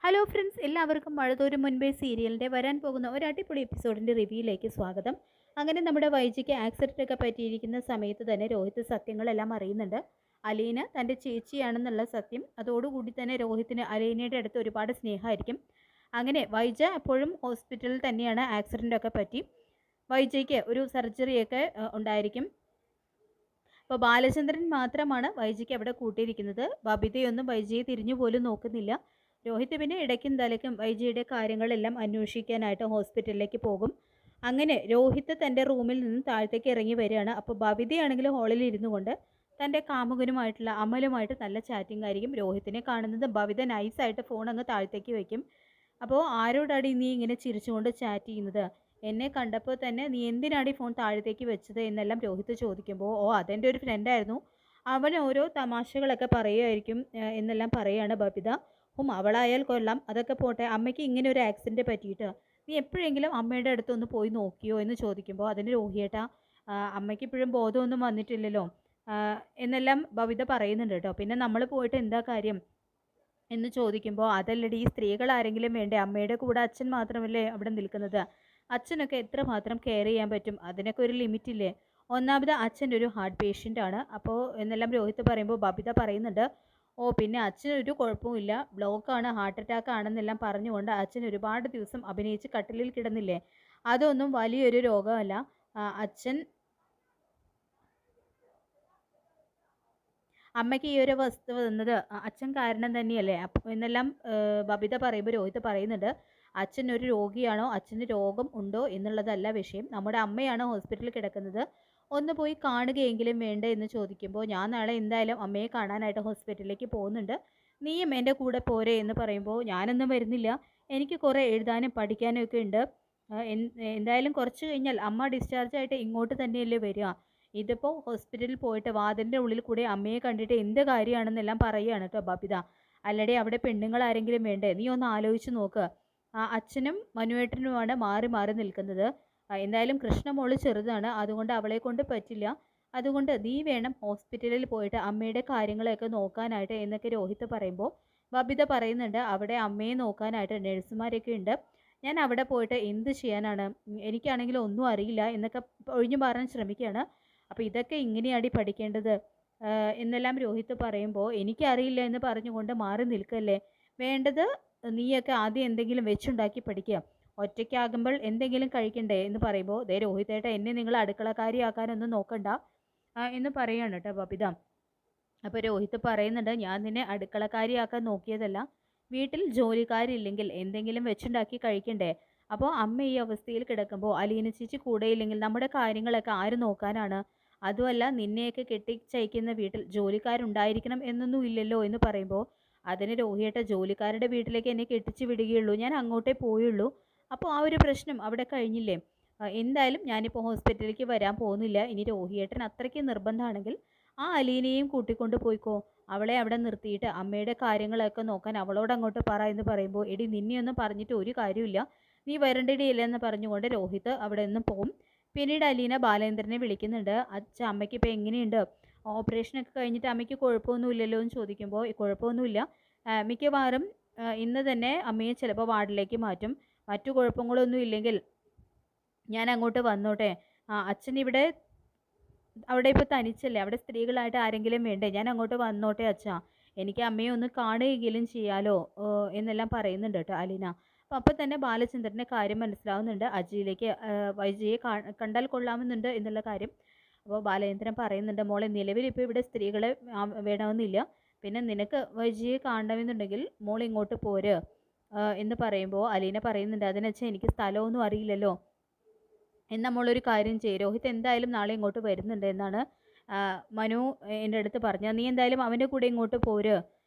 Hello friends, എല്ലാവർക്കും മഴതോരും മുൻപേ സീരിയലിൻ്റെ വരാൻ പോകുന്ന ഒരു അടിപൊളി എപ്പിസോഡിൻ്റെ റിവ്യൂയിലേക്ക് സ്വാഗതം. അങ്ങനെ നമ്മുടെ വൈജിക്ക് ആക്സിഡൻ്റ് ഒക്കെ പറ്റിയിരിക്കുന്ന സമയത്ത് തന്നെ രോഹിത് സത്യങ്ങളെല്ലാം അറിയുന്നുണ്ട്. അലീന തൻ്റെ ചേച്ചിയാണെന്നുള്ള സത്യം. അതോടുകൂടി തന്നെ രോഹിത്തിന് അലീനയുടെ അടുത്ത് ഒരുപാട് സ്നേഹമായിരിക്കും. അങ്ങനെ വൈജ എപ്പോഴും ഹോസ്പിറ്റലിൽ തന്നെയാണ്. ആക്സിഡൻ്റ് ഒക്കെ പറ്റി വൈജയ്ക്ക് ഒരു സർജറിയൊക്കെ ഉണ്ടായിരിക്കും. അപ്പോൾ ബാലചന്ദ്രൻ മാത്രമാണ് വൈജിക്ക് അവിടെ കൂട്ടിയിരിക്കുന്നത്. ബബിതയൊന്നും വൈജിയെ തിരിഞ്ഞു പോലും നോക്കുന്നില്ല. രോഹിത് പിന്നെ ഇടയ്ക്കും തലയ്ക്കും വൈജിയുടെ കാര്യങ്ങളെല്ലാം അന്വേഷിക്കാനായിട്ട് ഹോസ്പിറ്റലിലേക്ക് പോകും. അങ്ങനെ രോഹിത് തൻ്റെ റൂമിൽ നിന്ന് താഴത്തേക്ക് ഇറങ്ങി വരികയാണ്. അപ്പോൾ ബബിതയാണെങ്കിൽ ഹാളിൽ ഇരുന്നു കൊണ്ട് തൻ്റെ കാമുകനുമായിട്ടുള്ള അമലുമായിട്ട് നല്ല ചാറ്റിംഗ് ആയിരിക്കും. രോഹിത്തിനെ കാണുന്നത് ബബിത നൈസായിട്ട് ഫോൺ അങ്ങ് താഴത്തേക്ക് വയ്ക്കും. അപ്പോൾ ആരോടാടി നീ ഇങ്ങനെ ചിരിച്ചുകൊണ്ട് ചാറ്റ് ചെയ്യുന്നത്? എന്നെ കണ്ടപ്പോൾ തന്നെ നീ എന്തിനാടി ഫോൺ താഴത്തേക്ക് വെച്ചത് എന്നെല്ലാം രോഹിത് ചോദിക്കുമ്പോൾ, അതെൻ്റെ ഒരു ഫ്രണ്ടായിരുന്നു, അവൻ ഓരോ തമാശകളൊക്കെ പറയുമായിരിക്കും എന്നെല്ലാം പറയുകയാണ് ബബിത. അവളായാൽ കൊള്ളാം, അതൊക്കെ പോട്ടെ, അമ്മയ്ക്ക് ഇങ്ങനെ ഒരു ആക്സിഡൻറ്റ് പറ്റിയിട്ട് നീ എപ്പോഴെങ്കിലും അമ്മയുടെ അടുത്തൊന്ന് പോയി നോക്കിയോ എന്ന് ചോദിക്കുമ്പോൾ, അതിന് രോഹിയേട്ടാ അമ്മയ്ക്ക് ഇപ്പോഴും ബോധമൊന്നും വന്നിട്ടില്ലല്ലോ എന്നെല്ലാം ബബിത പറയുന്നുണ്ട് കേട്ടോ. പിന്നെ നമ്മൾ പോയിട്ട് എന്താ കാര്യം എന്ന് ചോദിക്കുമ്പോൾ, അതല്ലടി, ഈ സ്ത്രീകൾ ആരെങ്കിലും വേണ്ടേ? അമ്മയുടെ കൂടെ അച്ഛൻ മാത്രമല്ലേ അവിടെ നിൽക്കുന്നത്? അച്ഛനൊക്കെ എത്രമാത്രം കെയർ ചെയ്യാൻ പറ്റും? അതിനൊക്കെ ഒരു ലിമിറ്റില്ലേ? ഒന്നാമത് അച്ഛൻ്റെ ഒരു ഹാർട്ട് പേഷ്യൻ്റ് ആണ്. അപ്പോൾ എന്നെല്ലാം രോഹിത് പറയുമ്പോൾ ബബിത പറയുന്നുണ്ട്, പിന്നെ അച്ഛനൊരു കുഴപ്പമില്ല, ബ്ലോക്കാണ്, ഹാർട്ട് അറ്റാക്ക് ആണെന്നെല്ലാം പറഞ്ഞുകൊണ്ട് അച്ഛൻ ഒരുപാട് ദിവസം അഭിനയിച്ച് കട്ടിലിൽ കിടന്നില്ലേ? അതൊന്നും വലിയൊരു രോഗമല്ല. അച്ഛൻ അമ്മയ്ക്ക് ഈ ഒരു വസ്തു വന്നത് അച്ഛൻ കാരണം തന്നെയല്ലേ എന്നെല്ലാം ബബിത പറയുമ്പോൾ രോഹിത് പറയുന്നുണ്ട്, അച്ഛൻ ഒരു രോഗിയാണോ, അച്ഛന് രോഗം ഉണ്ടോ എന്നുള്ളതല്ല വിഷയം, നമ്മുടെ അമ്മയാണ് ഹോസ്പിറ്റലിൽ കിടക്കുന്നത്, ഒന്ന് പോയി കാണുകയെങ്കിലും വേണ്ടേ എന്ന് ചോദിക്കുമ്പോൾ, ഞാൻ നാളെ എന്തായാലും അമ്മയെ കാണാനായിട്ട് ഹോസ്പിറ്റലിലേക്ക് പോകുന്നുണ്ട്, നീയും എൻ്റെ കൂടെ പോരെ എന്ന് പറയുമ്പോൾ, ഞാനൊന്നും വരുന്നില്ല, എനിക്ക് കുറേ എഴുതാനും പഠിക്കാനും ഒക്കെ ഉണ്ട്, എന്തായാലും കുറച്ച് കഴിഞ്ഞാൽ അമ്മ ഡിസ്ചാർജ് ആയിട്ട് ഇങ്ങോട്ട് തന്നെയല്ലേ വരിക, ഇതിപ്പോൾ ഹോസ്പിറ്റലിൽ പോയിട്ട് വാതിലിൻ്റെ ഉള്ളിൽ കൂടെ അമ്മയെ കണ്ടിട്ട് എന്ത് കാര്യമാണെന്നെല്ലാം പറയുകയാണ് കേട്ടോ ബബിത. അല്ലടെ, അവിടെ പെണ്ണുങ്ങൾ ആരെങ്കിലും വേണ്ടേ? നീ ഒന്ന് ആലോചിച്ച് നോക്ക്. അച്ഛനും മനുവേട്ടനുമാണ് മാറി മാറി നിൽക്കുന്നത്. എന്തായാലും കൃഷ്ണമോള് ചെറുതാണ്, അതുകൊണ്ട് അവളെ കൊണ്ട് പറ്റില്ല, അതുകൊണ്ട് നീ വേണം ഹോസ്പിറ്റലിൽ പോയിട്ട് അമ്മയുടെ കാര്യങ്ങളൊക്കെ നോക്കാനായിട്ട് എന്നൊക്കെ രോഹിത് പറയുമ്പോൾ ബബിത പറയുന്നുണ്ട്, അവിടെ അമ്മയെ നോക്കാനായിട്ട് നഴ്സുമാരൊക്കെ ഉണ്ട്, ഞാൻ അവിടെ പോയിട്ട് എന്ത് ചെയ്യാനാണ്, എനിക്കാണെങ്കിലും ഒന്നും അറിയില്ല എന്നൊക്കെ ഒഴിഞ്ഞു മാറാൻ ശ്രമിക്കുകയാണ്. അപ്പോൾ ഇതൊക്കെ ഇങ്ങനെയാടി പഠിക്കേണ്ടത് എന്നെല്ലാം രോഹിത് പറയുമ്പോൾ, എനിക്കറിയില്ല എന്ന് പറഞ്ഞുകൊണ്ട് മാറി നിൽക്കല്ലേ, വേണ്ടത് നീയൊക്കെ ആദ്യം എന്തെങ്കിലും വെച്ചുണ്ടാക്കി പഠിക്കുക, ഒറ്റയ്ക്കാകുമ്പോൾ എന്തെങ്കിലും കഴിക്കണ്ടേ എന്ന് പറയുമ്പോൾ, ദേ രോഹിതേട്ട, എന്നെ നിങ്ങൾ അടുക്കളക്കാരിയാക്കാനൊന്നും നോക്കണ്ട എന്ന് പറയുകയാണ് കേട്ടോ ബബിത. അപ്പോൾ രോഹിത് പറയുന്നുണ്ട്, ഞാൻ നിന്നെ അടുക്കളക്കാരിയാക്കാൻ നോക്കിയതല്ല, വീട്ടിൽ ജോലിക്കാരില്ലെങ്കിൽ എന്തെങ്കിലും വെച്ചുണ്ടാക്കി കഴിക്കണ്ടേ? അപ്പോൾ അമ്മ ഈ അവസ്ഥയിൽ കിടക്കുമ്പോൾ അലീന ചേച്ചി കൂടെയില്ലെങ്കിൽ നമ്മുടെ കാര്യങ്ങളൊക്കെ ആര് നോക്കാനാണ്? അതുമല്ല, നിന്നെയൊക്കെ കെട്ടിച്ചയക്കുന്ന വീട്ടിൽ ജോലിക്കാരുണ്ടായിരിക്കണം എന്നൊന്നും ഇല്ലല്ലോ എന്ന് പറയുമ്പോൾ, അതിന് രോഹിയേട്ട, ജോലിക്കാരുടെ വീട്ടിലേക്ക് എന്നെ കെട്ടിച്ച് വിടുകയുള്ളൂ, ഞാൻ അങ്ങോട്ടേ പോയുള്ളൂ, അപ്പോൾ ആ ഒരു പ്രശ്നം അവിടെ കഴിഞ്ഞില്ലേ? എന്തായാലും ഞാനിപ്പോൾ ഹോസ്പിറ്റലിലേക്ക് വരാൻ പോകുന്നില്ല, ഇനി രോഹിയേട്ടൻ അത്രയ്ക്ക് നിർബന്ധമാണെങ്കിൽ ആ അലീനയും കൂട്ടിക്കൊണ്ട് പോയിക്കോ, അവളെ അവിടെ നിർത്തിയിട്ട് അമ്മയുടെ കാര്യങ്ങളൊക്കെ നോക്കാൻ അവളോട് അങ്ങോട്ട് പറ എന്ന് പറയുമ്പോൾ, എടി നിന്നെയൊന്നും പറഞ്ഞിട്ട് ഒരു കാര്യമില്ല, നീ വരണ്ടിടിയില്ലെന്ന് പറഞ്ഞുകൊണ്ട് രോഹിത് അവിടെ നിന്ന് പോകും. പിന്നീട് അലീന ബാലേന്ദ്രനെ വിളിക്കുന്നുണ്ട്, അമ്മയ്ക്ക് ഇപ്പോൾ എങ്ങനെയുണ്ട്, ഓപ്പറേഷനൊക്കെ കഴിഞ്ഞിട്ട് അമ്മയ്ക്ക് കുഴപ്പമൊന്നുമില്ലല്ലോ എന്ന് ചോദിക്കുമ്പോൾ, കുഴപ്പമൊന്നുമില്ല, മിക്കവാറും ഇന്ന് തന്നെ അമ്മയെ ചിലപ്പോൾ വാർഡിലേക്ക് മാറ്റും, മറ്റു കുഴപ്പങ്ങളൊന്നും ഇല്ലെങ്കിൽ ഞാൻ അങ്ങോട്ട് വന്നോട്ടെ, അച്ഛൻ അവിടെ ഇപ്പോൾ തനിച്ചല്ലേ, അവിടെ സ്ത്രീകളായിട്ട് ആരെങ്കിലും വേണ്ടേ, ഞാൻ അങ്ങോട്ട് വന്നോട്ടെ അച്ഛാ, എനിക്ക് അമ്മയെ ഒന്ന് കാണുകയെങ്കിലും ചെയ്യാലോ എന്നെല്ലാം പറയുന്നുണ്ട് കേട്ടോ അലീന. അപ്പോൾ തന്നെ ബാലചന്ദ്രൻ്റെ കാര്യം മനസ്സിലാവുന്നുണ്ട്, അജിയിലേക്ക് വൈജിയെ കണ്ടാൽ കൊള്ളാമെന്നുണ്ട് എന്നുള്ള കാര്യം. അപ്പോൾ ബാലേന്ദ്രൻ പറയുന്നുണ്ട്, മോളെ, നിലവിൽ ഇപ്പോൾ ഇവിടെ സ്ത്രീകളെ വേണമെന്നില്ല, പിന്നെ നിനക്ക് വൈജിയെ കാണണമെന്നുണ്ടെങ്കിൽ മോൾ ഇങ്ങോട്ട് പോര് എന്ന് പറയുമ്പോൾ അലീന പറയുന്നുണ്ട്, അതിനച്ഛൻ എനിക്ക് സ്ഥലമൊന്നും അറിയില്ലല്ലോ, എന്നാൽ നമ്മളൊരു കാര്യം ചെയ്യും, രോഹിത് എന്തായാലും നാളെ ഇങ്ങോട്ട് വരുന്നുണ്ട് എന്നാണ് മനു എൻ്റെ അടുത്ത് പറഞ്ഞത്, നീ എന്തായാലും അവൻ്റെ കൂടെ ഇങ്ങോട്ട് പോര്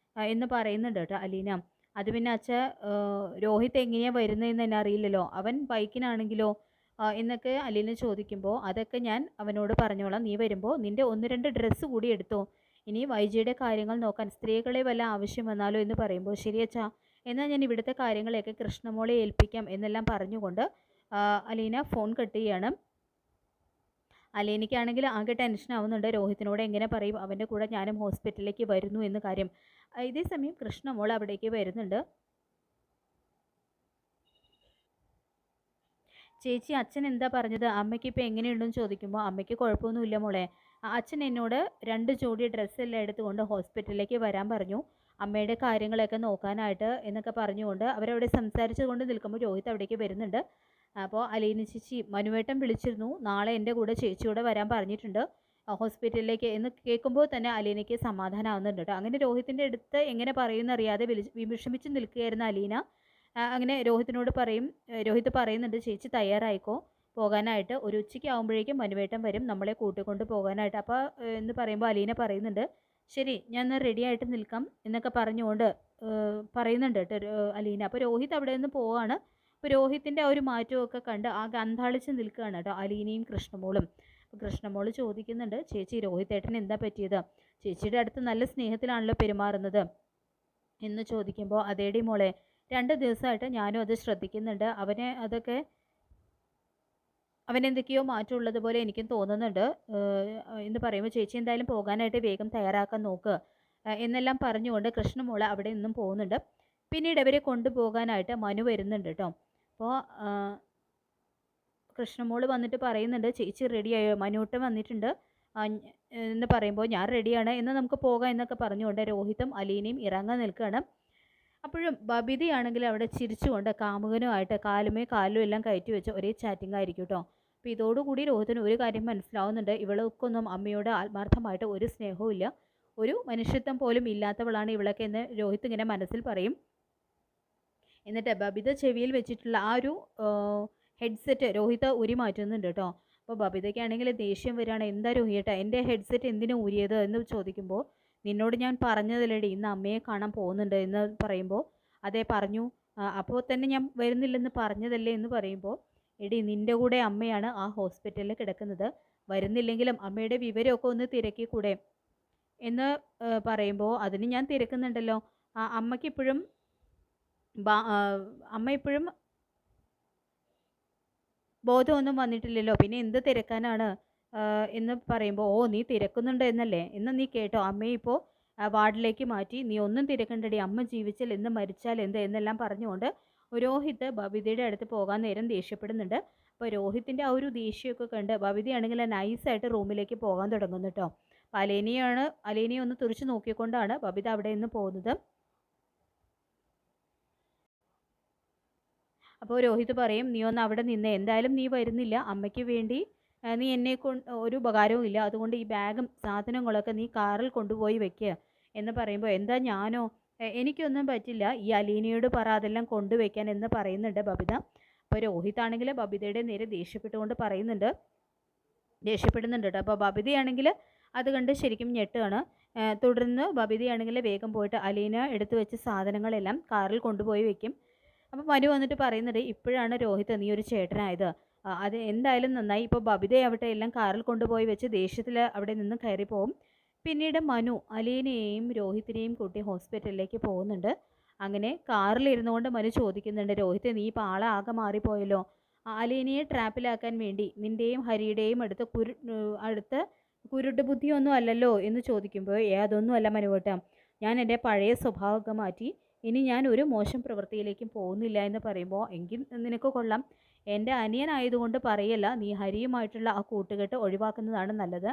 എന്ന് പറയുന്നുണ്ട് കേട്ടോ അലീന. അത് പിന്നെ അച്ഛ, രോഹിത് എങ്ങനെയാണ് വരുന്നതെന്ന് തന്നെ അറിയില്ലല്ലോ, അവൻ ബൈക്കിനാണെങ്കിലോ എന്നൊക്കെ അലീന ചോദിക്കുമ്പോൾ, അതൊക്കെ ഞാൻ അവനോട് പറഞ്ഞോളാം, നീ വരുമ്പോൾ നിൻ്റെ 1-2 ഡ്രസ്സ് കൂടി എടുത്തോ, ഇനി വൈജിയുടെ കാര്യങ്ങൾ നോക്കാൻ സ്ത്രീകളെ വല്ല ആവശ്യം വന്നാലോ എന്ന് പറയുമ്പോൾ, ശരി അച്ഛാ, എന്നാൽ ഞാൻ ഇവിടുത്തെ കാര്യങ്ങളെയൊക്കെ കൃഷ്ണമോളെ ഏൽപ്പിക്കാം എന്നെല്ലാം പറഞ്ഞുകൊണ്ട് അലീന ഫോൺ കട്ട് ചെയ്യാണ്. അലീനയ്ക്കാണെങ്കിൽ ആകെ ടെൻഷൻ ആവുന്നുണ്ട്, രോഹിത്തിനോട് എങ്ങനെ പറയും അവൻ്റെ കൂടെ ഞാനും ഹോസ്പിറ്റലിലേക്ക് വരുന്നു എന്ന കാര്യം. ഇതേ സമയം കൃഷ്ണമോൾ അവിടേക്ക് വരുന്നുണ്ട്. ചേച്ചി അച്ഛൻ എന്താ പറഞ്ഞത്? അമ്മയ്ക്ക് ഇപ്പം എങ്ങനെയുണ്ടെന്ന് ചോദിക്കുമ്പോൾ അമ്മയ്ക്ക് കുഴപ്പമൊന്നുമില്ല മോളെ. അച്ഛൻ എന്നോട് 2 ജോഡി ഡ്രസ്സെല്ലാം എടുത്തുകൊണ്ട് ഹോസ്പിറ്റലിലേക്ക് വരാൻ പറഞ്ഞു. അമ്മയുടെ കാര്യങ്ങളൊക്കെ നോക്കാനായിട്ട് എന്നൊക്കെ പറഞ്ഞുകൊണ്ട് അവരവിടെ സംസാരിച്ചു കൊണ്ട് നിൽക്കുമ്പോൾ രോഹിത് അവിടേക്ക് വരുന്നുണ്ട്. അപ്പോൾ അലീന ചേച്ചി മനുവേട്ടൻ വിളിച്ചിരുന്നു. നാളെ എൻ്റെ കൂടെ ചേച്ചിയോടെ വരാൻ പറഞ്ഞിട്ടുണ്ട് ഹോസ്പിറ്റലിലേക്ക് എന്ന് കേൾക്കുമ്പോൾ തന്നെ അലീനയ്ക്ക് സമാധാനമാവുന്നുണ്ട് കേട്ടോ. അങ്ങനെ രോഹിത്തിൻ്റെ അടുത്ത് എങ്ങനെ പറയുമെന്നറിയാതെ വിഷമിച്ച് നിൽക്കുകയായിരുന്ന അലീന അങ്ങനെ രോഹിത് പറയുന്നുണ്ട് ചേച്ചി തയ്യാറായിക്കോ പോകാനായിട്ട്. ഒരു ഉച്ചയ്ക്ക് ആകുമ്പോഴേക്കും മനുവേട്ടൻ വരും നമ്മളെ കൂട്ടിക്കൊണ്ട് പോകാനായിട്ട്. അപ്പോൾ എന്ന് പറയുമ്പോൾ അലീന പറയുന്നുണ്ട് ശരി ഞാൻ എന്നാൽ റെഡി ആയിട്ട് നിൽക്കാം എന്നൊക്കെ പറഞ്ഞുകൊണ്ട് പറയുന്നുണ്ട് കേട്ടോ അലീന. അപ്പോൾ രോഹിത് അവിടെ നിന്ന് പോവാണ്. അപ്പോൾ രോഹിത്തിൻ്റെ ആ ഒരു മാറ്റമൊക്കെ കണ്ട് ആകെ അന്താളിച്ച് നിൽക്കുകയാണ് കേട്ടോ അലീനയും കൃഷ്ണമോളും. അപ്പോൾ കൃഷ്ണമോൾ ചോദിക്കുന്നുണ്ട് ചേച്ചി രോഹിത്തേട്ടൻ എന്താ പറ്റിയത്? ചേച്ചിയുടെ അടുത്ത് നല്ല സ്നേഹത്തിലാണല്ലോ പെരുമാറുന്നത് എന്ന് ചോദിക്കുമ്പോൾ അതേടി മോളെ 2 ദിവസമായിട്ട് ഞാനും അത് ശ്രദ്ധിക്കുന്നുണ്ട്. അവനെന്തൊക്കെയോ മാറ്റമുള്ളതുപോലെ എനിക്കും തോന്നുന്നുണ്ട് എന്ന് പറയുമ്പോൾ ചേച്ചി എന്തായാലും പോകാനായിട്ട് വേഗം തയ്യാറാക്കാൻ നോക്ക് എന്നെല്ലാം പറഞ്ഞുകൊണ്ട് കൃഷ്ണമോള് അവിടെ നിന്നും പോകുന്നുണ്ട്. പിന്നീട് അവരെ കൊണ്ടുപോകാനായിട്ട് മനു വരുന്നുണ്ട് കേട്ടോ. അപ്പോൾ കൃഷ്ണമോള് വന്നിട്ട് പറയുന്നുണ്ട് ചേച്ചി റെഡിയായോ? മനൂട്ടൻ വന്നിട്ടുണ്ട് എന്ന് പറയുമ്പോൾ ഞാൻ റെഡിയാണ് എന്ന് നമുക്ക് പോകാം എന്നൊക്കെ പറഞ്ഞുകൊണ്ട് രോഹിതും അലീനയും ഇറങ്ങാൻ നിൽക്കുകയാണ്. അപ്പോഴും ബബിതയാണെങ്കിൽ അവിടെ ചിരിച്ചുകൊണ്ട് കാമുകനുമായിട്ട് കാലും എല്ലാം കയറ്റി വെച്ച് ഒരേ ചാറ്റിംഗ് ആയിരിക്കും കേട്ടോ. അപ്പോൾ ഇതോടുകൂടി രോഹിത്തിന് ഒരു കാര്യം മനസ്സിലാവുന്നുണ്ട്, ഇവൾക്കൊന്നും അമ്മയോട് ആത്മാർത്ഥമായിട്ട് ഒരു സ്നേഹവും ഇല്ല, ഒരു മനുഷ്യത്വം പോലും ഇല്ലാത്തവളാണ് ഇവളൊക്കെ എന്ന് രോഹിത് ഇങ്ങനെ മനസ്സിൽ പറയും. എന്നിട്ട് ബബിത ചെവിയിൽ വെച്ചിട്ടുള്ള ആ ഒരു ഹെഡ്സെറ്റ് രോഹിത് ഊരി മാറ്റുന്നുണ്ട് കേട്ടോ. അപ്പോൾ ബബിതയ്ക്കാണെങ്കിൽ ദേഷ്യം വരികയാണ്. എന്താ രോഹിയേട്ടാ എൻ്റെ ഹെഡ്സെറ്റ് എന്തിനാ ഊരിയത് എന്ന് ചോദിക്കുമ്പോൾ നിന്നോട് ഞാൻ പറഞ്ഞതല്ലേടി ഇന്ന് അമ്മയെ കാണാൻ പോകുന്നുണ്ട് എന്ന് പറയുമ്പോൾ അതേ പറഞ്ഞു, അപ്പോൾ തന്നെ ഞാൻ വരുന്നില്ലെന്ന് പറഞ്ഞതല്ലേ എന്ന് പറയുമ്പോൾ എടി നിൻ്റെ കൂടെ അമ്മയാണ് ആ ഹോസ്പിറ്റലിൽ കിടക്കുന്നത്, വരുന്നില്ലെങ്കിലും അമ്മയുടെ വിവരമൊക്കെ ഒന്ന് തിരക്കിക്കൂടെ എന്ന് പറയുമ്പോൾ അതിന് ഞാൻ തിരക്കുന്നുണ്ടല്ലോ, അമ്മയ്ക്കിപ്പോഴും അമ്മ ഇപ്പോഴും ബോധമൊന്നും വന്നിട്ടില്ലല്ലോ, പിന്നെ എന്ത് തിരക്കാനാണ് എന്ന് പറയുമ്പോൾ ഓ നീ തിരക്കുന്നുണ്ട് എന്നല്ലേ, എന്ന് നീ കേട്ടോ അമ്മയെ ഇപ്പോൾ വാർഡിലേക്ക് മാറ്റി, നീ ഒന്നും തിരക്കണ്ടടി, അമ്മ ജീവിച്ചാൽ എന്ത് മരിച്ചാൽ എന്ത് എന്നെല്ലാം പറഞ്ഞുകൊണ്ട് രോഹിത് ബബിതയുടെ അടുത്ത് പോകാൻ നേരം ദേഷ്യപ്പെടുന്നുണ്ട്. അപ്പോൾ രോഹിത്തിൻ്റെ ആ ഒരു ദേഷ്യമൊക്കെ കണ്ട് ബബിതയാണെങ്കിൽ നൈസായിട്ട് റൂമിലേക്ക് പോകാൻ തുടങ്ങുന്നു കേട്ടോ. അപ്പോൾ അലേനിയെ ഒന്ന് തുറിച്ച് നോക്കിക്കൊണ്ടാണ് ബബിത അവിടെ നിന്ന് പോകുന്നത്. അപ്പോൾ രോഹിത് പറയും നീ ഒന്ന് അവിടെ നിന്ന്, എന്തായാലും നീ വരുന്നില്ല, അമ്മയ്ക്ക് വേണ്ടി നീ എന്നെ ഒരു ഉപകാരവും ഇല്ല, അതുകൊണ്ട് ഈ ബാഗും സാധനങ്ങളൊക്കെ നീ കാറിൽ കൊണ്ടുപോയി വെക്കുക എന്ന് പറയുമ്പോൾ എന്താ ഞാനോ, എനിക്കൊന്നും പറ്റില്ല, ഈ അലീനയോട് പറ അതെല്ലാം കൊണ്ടുവയ്ക്കാൻ എന്ന് പറയുന്നുണ്ട് ബബിത. അപ്പോൾ രോഹിത് ആണെങ്കിൽ ബബിതയുടെ നേരെ ദേഷ്യപ്പെടുന്നുണ്ട് കേട്ടോ. അപ്പോൾ ബബിതയാണെങ്കിൽ അത് കണ്ട് ശരിക്കും ഞെട്ടുകയാണ്. തുടർന്ന് ബബിതയാണെങ്കിൽ വേഗം പോയിട്ട് അലീന എടുത്തു വെച്ച സാധനങ്ങളെല്ലാം കാറിൽ കൊണ്ടുപോയി വെക്കും. അപ്പോൾ മനു വന്നിട്ട് പറയുന്നുണ്ട് ഇപ്പോഴാണ് രോഹിത് നീ ഒരു ചേട്ടനായത്, അത് എന്തായാലും നന്നായി. ഇപ്പോൾ ബബിതയാവട്ടെ എല്ലാം കാറിൽ കൊണ്ടുപോയി വെച്ച് ദേഷ്യത്തിൽ അവിടെ നിന്ന് കയറിപ്പോവും. പിന്നീട് മനു അലീനയെയും രോഹിത്തിനെയും കൂട്ടി ഹോസ്പിറ്റലിലേക്ക് പോകുന്നുണ്ട്. അങ്ങനെ കാറിലിരുന്നു കൊണ്ട് മനു ചോദിക്കുന്നുണ്ട് രോഹിത് നീ ഇപ്പോൾ ആളെ ആകെ മാറിപ്പോയല്ലോ, അലീനയെ ട്രാപ്പിലാക്കാൻ വേണ്ടി നിൻ്റെയും ഹരിയുടെയും അടുത്ത് കുരുട്ട് ബുദ്ധിയൊന്നും അല്ലല്ലോ എന്ന് ചോദിക്കുമ്പോൾ അതൊന്നും അല്ല മനുവേട്ട, ഞാൻ എൻ്റെ പഴയ സ്വഭാവമൊക്കെ മാറ്റി ഇനി ഞാൻ ഒരു മോശം പ്രവൃത്തിയിലേക്കും പോകുന്നില്ല എന്ന് പറയുമ്പോൾ എങ്കിൽ നിനക്ക് കൊള്ളാം, എൻ്റെ അനിയനായതുകൊണ്ട് പറയല്ല, നീ ഹരിയുമായിട്ടുള്ള ആ കൂട്ടുകെട്ട് ഒഴിവാക്കുന്നതാണ് നല്ലത്,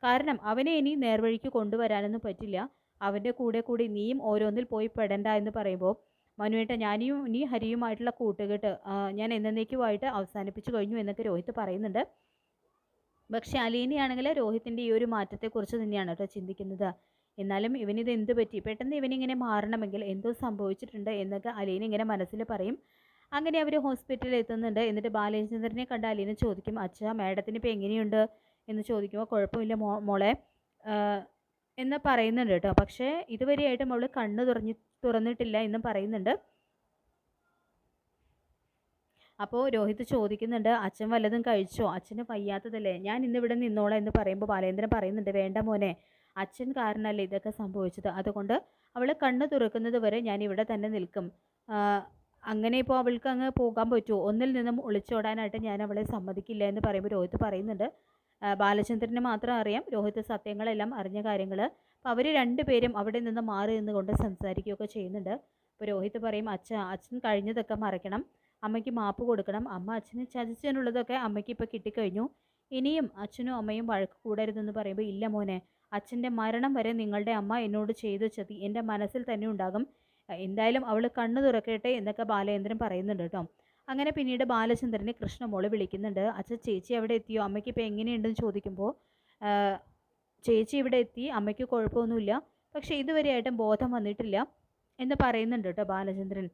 കാരണം അവനെ ഇനി നേർവഴിക്ക് കൊണ്ടുവരാനൊന്നും പറ്റില്ല, അവൻ്റെ കൂടെ നീയും ഓരോന്നിൽ പോയി പെടണ്ട എന്ന് പറയുമ്പോൾ മനുവേട്ട നീ ഹരിയുമായിട്ടുള്ള കൂട്ടുകെട്ട് ഞാൻ എന്നേക്കുമായിട്ട് അവസാനിപ്പിച്ചു കഴിഞ്ഞു എന്നൊക്കെ രോഹിത് പറയുന്നുണ്ട്. പക്ഷെ അലീനയാണെങ്കിൽ രോഹിത്തിൻ്റെ ഈ ഒരു മാറ്റത്തെക്കുറിച്ച് തന്നെയാണ് കേട്ടോ ചിന്തിക്കുന്നത്. എന്നാലും ഇവനിത് എന്ത് പറ്റി, പെട്ടെന്ന് ഇവനിങ്ങനെ മാറണമെങ്കിൽ എന്തോ സംഭവിച്ചിട്ടുണ്ട് എന്നൊക്കെ അലീന ഇങ്ങനെ മനസ്സിൽ പറയും. അങ്ങനെ അവർ ഹോസ്പിറ്റലിൽ എത്തുന്നുണ്ട്. എന്നിട്ട് ബാലചന്ദ്രനെ കണ്ട അലീന ചോദിക്കും അച്ഛാ മാഡത്തിന് ഇപ്പോൾ എങ്ങനെയുണ്ട് എന്ന് ചോദിക്കുമ്പോൾ കുഴപ്പമില്ല മോളെ എന്ന് പറയുന്നുണ്ട് കേട്ടോ. പക്ഷേ ഇതുവരെയായിട്ടും അവൾ കണ്ണ് തുറന്നിട്ടില്ല എന്നും പറയുന്നുണ്ട്. അപ്പോൾ രോഹിത് ചോദിക്കുന്നുണ്ട് അച്ഛൻ വല്ലതും കഴിച്ചോ, അച്ഛന് വയ്യാത്തതല്ലേ, ഞാൻ ഇന്നിവിടെ നിന്നോളാം എന്ന് പറയുമ്പോൾ ബാലേന്ദ്രൻ പറയുന്നുണ്ട് വേണ്ട മോനെ, അച്ഛൻ കാരണമല്ലേ ഇതൊക്കെ സംഭവിച്ചത്, അതുകൊണ്ട് അവൾ കണ്ണ് തുറക്കുന്നത് വരെ ഞാൻ ഇവിടെ തന്നെ നിൽക്കും, അങ്ങനെ ഇപ്പോൾ അവൾക്ക് അങ്ങ് പോകാൻ പറ്റുമോ, ഒന്നിൽ നിന്നും ഒളിച്ചോടാനായിട്ട് ഞാൻ അവളെ സമ്മതിക്കില്ല എന്ന് പറയുമ്പോൾ രോഹിത് പറയുന്നുണ്ട് ബാലചന്ദ്രന് മാത്രം അറിയാം രോഹിത് സത്യങ്ങളെല്ലാം അറിഞ്ഞ കാര്യങ്ങൾ. അപ്പോൾ അവർ രണ്ടുപേരും അവിടെ നിന്ന് മാറി നിന്നുകൊണ്ട് സംസാരിക്കുകയൊക്കെ ചെയ്യുന്നുണ്ട്. അപ്പോൾ രോഹിത് പറയും അച്ഛൻ കഴിഞ്ഞതൊക്കെ മറക്കണം, അമ്മയ്ക്ക് മാപ്പ് കൊടുക്കണം. അമ്മ അച്ഛനെ ചതിച്ചതിനുള്ളതൊക്കെ അമ്മയ്ക്ക് ഇപ്പോൾ കിട്ടിക്കഴിഞ്ഞു. ഇനിയും അച്ഛനും അമ്മയും വഴക്ക് കൂടരുതെന്ന് പറയുമ്പോൾ, ഇല്ല മോനെ, അച്ഛൻ്റെ മരണം വരെ നിങ്ങളുടെ അമ്മ എന്നോട് ചെയ്ത ചതി എൻ്റെ മനസ്സിൽ തന്നെ ഉണ്ടാകും. എന്തായാലും അവൾ കണ്ണു തുറക്കട്ടെ എന്നൊക്കെ ബാലേന്ദ്രൻ പറയുന്നുണ്ട് കേട്ടോ. അങ്ങനെ പിന്നീട് ബാലചന്ദ്രനെ കൃഷ്ണമോള് വിളിക്കുന്നുണ്ട്. അച്ഛൻ ചേച്ചി അവിടെ എത്തിയോ, അമ്മയ്ക്ക് ഇപ്പോൾ എങ്ങനെയുണ്ടെന്ന് ചോദിക്കുമ്പോൾ, ചേച്ചി ഇവിടെ എത്തി, അമ്മയ്ക്ക് കുഴപ്പമൊന്നുമില്ല, പക്ഷേ ഇതുവരെയായിട്ടും ബോധം വന്നിട്ടില്ല എന്ന് പറയുന്നുണ്ട് കേട്ടോ ബാലചന്ദ്രൻ.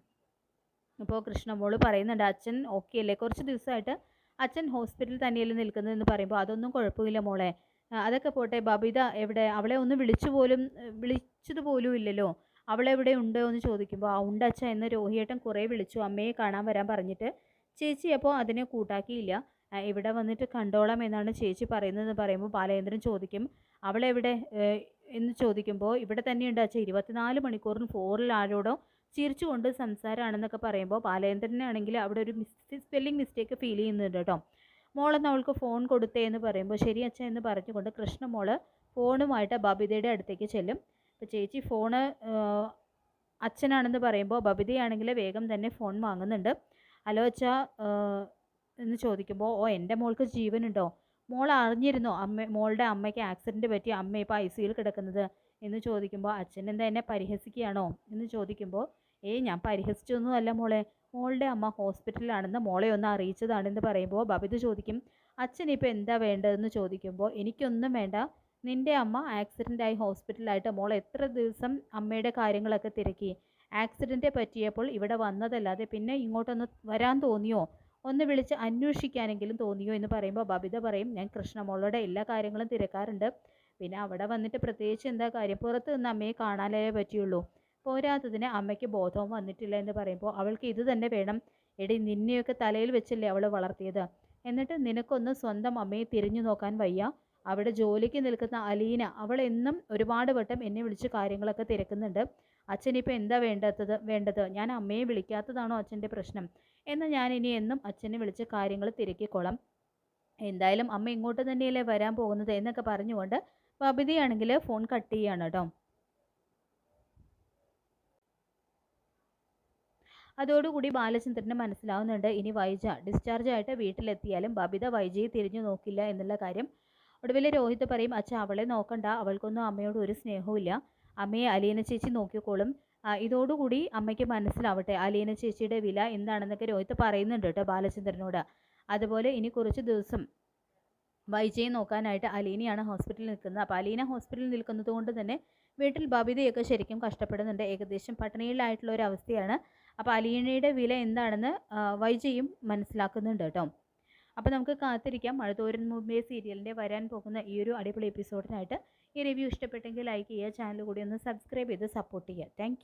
അപ്പോൾ കൃഷ്ണമോള് പറയുന്നുണ്ട്, അച്ഛൻ ഓക്കെ അല്ലേ, കുറച്ച് ദിവസമായിട്ട് അച്ഛൻ ഹോസ്പിറ്റലിൽ തന്നെയല്ലേ നിൽക്കുന്നതെന്ന് പറയുമ്പോൾ, അതൊന്നും കുഴപ്പമില്ല മോളെ, അതൊക്കെ പോട്ടെ, ബബിത എവിടെ, അവളെ ഒന്ന് വിളിച്ചതുപോലും ഇല്ലല്ലോ, അവളെവിടെ ഉണ്ടോ എന്ന് ചോദിക്കുമ്പോൾ, ആ ഉണ്ട് അച്ഛ എന്ന് രോഹിയേട്ടൻ കുറേ വിളിച്ചു, അമ്മയെ കാണാൻ വരാൻ പറഞ്ഞിട്ട്. ചേച്ചി അപ്പോൾ അതിനെ കൂട്ടാക്കിയില്ല, ഇവിടെ വന്നിട്ട് കണ്ടോളാം എന്നാണ് ചേച്ചി പറയുന്നതെന്ന് പറയുമ്പോൾ ബാലേന്ദ്രൻ ചോദിക്കും, അവളെവിടെ എന്ന് ചോദിക്കുമ്പോൾ, ഇവിടെ തന്നെയുണ്ട് അച്ഛ, 24 മണിക്കൂറിന് ഫോറിൽ ആരോടോ ചിരിച്ചുകൊണ്ട് സംസാരമാണെന്നൊക്കെ പറയുമ്പോൾ ബാലേന്ദ്രനാണെങ്കിൽ അവിടെ ഒരു സ്പെല്ലിംഗ് മിസ്റ്റേക്ക് ഫീൽ ചെയ്യുന്നുണ്ട് കേട്ടോ. മോളെന്ന് അവൾക്ക് ഫോൺ കൊടുത്തേ എന്ന് പറയുമ്പോൾ, ശരി അച്ഛ എന്ന് പറഞ്ഞുകൊണ്ട് കൃഷ്ണമോള് ഫോണുമായിട്ട് ബബിതയുടെ അടുത്തേക്ക് ചെല്ലും. അപ്പോൾ ചേച്ചി ഫോണ് അച്ഛനാണെന്ന് പറയുമ്പോൾ ബബിതയാണെങ്കിൽ വേഗം തന്നെ ഫോൺ വാങ്ങുന്നുണ്ട്. ഹലോ അച്ഛാ എന്ന് ചോദിക്കുമ്പോൾ, ഓ എൻ്റെ മോൾക്ക് ജീവനുണ്ടോ, മോൾ അറിഞ്ഞിരുന്നോ മോളുടെ അമ്മയ്ക്ക് ആക്സിഡൻറ്റ് പറ്റി അമ്മ ഇപ്പോൾ ICUയിൽ കിടക്കുന്നത് എന്ന് ചോദിക്കുമ്പോൾ, അച്ഛൻ എന്താ എന്നെ പരിഹസിക്കുകയാണോ എന്ന് ചോദിക്കുമ്പോൾ, ഞാൻ പരിഹസിച്ചൊന്നുമല്ല മോളെ, മോളുടെ അമ്മ ഹോസ്പിറ്റലിലാണെന്ന് മോളെ ഒന്ന് അറിയിച്ചതാണെന്ന് പറയുമ്പോൾ ബബിത ചോദിക്കും, അച്ഛൻ ഇപ്പോൾ എന്താ വേണ്ടതെന്ന് ചോദിക്കുമ്പോൾ, എനിക്കൊന്നും വേണ്ട, നിൻ്റെ അമ്മ ആക്സിഡൻ്റായി ഹോസ്പിറ്റലായിട്ട് മോൾ എത്ര ദിവസം അമ്മയുടെ കാര്യങ്ങളൊക്കെ തിരക്കി, ആക്സിഡൻറ്റ് പറ്റിയപ്പോൾ ഇവിടെ വന്നതല്ലാതെ പിന്നെ ഇങ്ങോട്ടൊന്ന് വരാൻ തോന്നിയോ, ഒന്ന് വിളിച്ച് അന്വേഷിക്കാനെങ്കിലും തോന്നിയോ എന്ന് പറയുമ്പോൾ ബബിത പറയും, ഞാൻ കൃഷ്ണമോളുടെ എല്ലാ കാര്യങ്ങളും തിരക്കാറുണ്ട്, പിന്നെ അവിടെ വന്നിട്ട് പ്രത്യേകിച്ച് എന്താ കാര്യം, പുറത്ത് നിന്ന് അമ്മയെ കാണാനേ പറ്റിയുള്ളൂ, പോരാത്തതിന് അമ്മയ്ക്ക് ബോധവും വന്നിട്ടില്ല എന്ന് പറയുമ്പോൾ, അവൾക്ക് ഇത് തന്നെ വേണം, എടി നിന്നെയൊക്കെ തലയിൽ വെച്ചല്ലേ അവൾ വളർത്തിയത്, എന്നിട്ട് നിനക്കൊന്ന് സ്വന്തം അമ്മയെ തിരിഞ്ഞു നോക്കാൻ വയ്യ, അവിടെ ജോലിക്ക് നിൽക്കുന്ന അലീന, അവൾ എന്നും ഒരുപാട് വട്ടം എന്നെ വിളിച്ച് കാര്യങ്ങളൊക്കെ തിരക്കുന്നുണ്ട്, അച്ഛനിപ്പോൾ എന്താ വേണ്ടത്, ഞാൻ അമ്മയെ വിളിക്കാത്തതാണോ അച്ഛൻ്റെ പ്രശ്നം, എന്നാൽ ഞാൻ ഇനി എന്നും അച്ഛനെ വിളിച്ച് കാര്യങ്ങൾ തിരക്കിക്കോളാം, എന്തായാലും അമ്മ ഇങ്ങോട്ട് തന്നെയല്ലേ വരാൻ പോകുന്നത് എന്നൊക്കെ പറഞ്ഞുകൊണ്ട് ബബിതയാണെങ്കിൽ ഫോൺ കട്ട് ചെയ്യാണ് കേട്ടോ. അതോടുകൂടി ബാലചന്ദ്രന് മനസ്സിലാവുന്നുണ്ട്, ഇനി വൈജ ഡിസ്ചാർജ് ആയിട്ട് വീട്ടിലെത്തിയാലും ബബിത വൈജയെ തിരിഞ്ഞു നോക്കില്ല എന്നുള്ള കാര്യം. ഒടുവിൽ രോഹിത് പറയും, അച്ഛാ അവളെ നോക്കണ്ട, അവൾക്കൊന്നും അമ്മയോട് ഒരു സ്നേഹവുമില്ല, അമ്മയെ അലീന ചേച്ചി നോക്കിക്കോളും, ഇതോടുകൂടി അമ്മയ്ക്ക് മനസ്സിലാവട്ടെ അലീന ചേച്ചിയുടെ വില എന്താണെന്നൊക്കെ രോഹിത് പറയുന്നുണ്ട് കേട്ടോ ബാലചന്ദ്രനോട്. അതുപോലെ ഇനി കുറച്ച് ദിവസം വൈജയെ നോക്കാനായിട്ട് അലീനയാണ് ഹോസ്പിറ്റലിൽ നിൽക്കുന്നത്. അപ്പോൾ അലീന ഹോസ്പിറ്റലിൽ നിൽക്കുന്നത് കൊണ്ട് തന്നെ വീട്ടിൽ ബബിതയൊക്കെ ശരിക്കും കഷ്ടപ്പെടുന്നുണ്ട്, ഏകദേശം പട്ടിണിയിലായിട്ടുള്ള ഒരു അവസ്ഥയാണ്. അപ്പോൾ അലീനയുടെ വില എന്താണെന്ന് വൈജയും മനസ്സിലാക്കുന്നുണ്ട് കേട്ടോ. അപ്പോൾ നമുക്ക് കാത്തിരിക്കാം മഴതോരൻ മുമ്പേ സീരിയലിൻ്റെ വരാൻ പോകുന്ന ഈ ഒരു അടിപൊളി എപ്പിസോഡിനായിട്ട്. ഈ റിവ്യൂ ഇഷ്ടപ്പെട്ടെങ്കിൽ ലൈക്ക് ചെയ്യുക, ചാനൽ കൂടി ഒന്ന് സബ്സ്ക്രൈബ് ചെയ്ത് സപ്പോർട്ട് ചെയ്യുക. താങ്ക്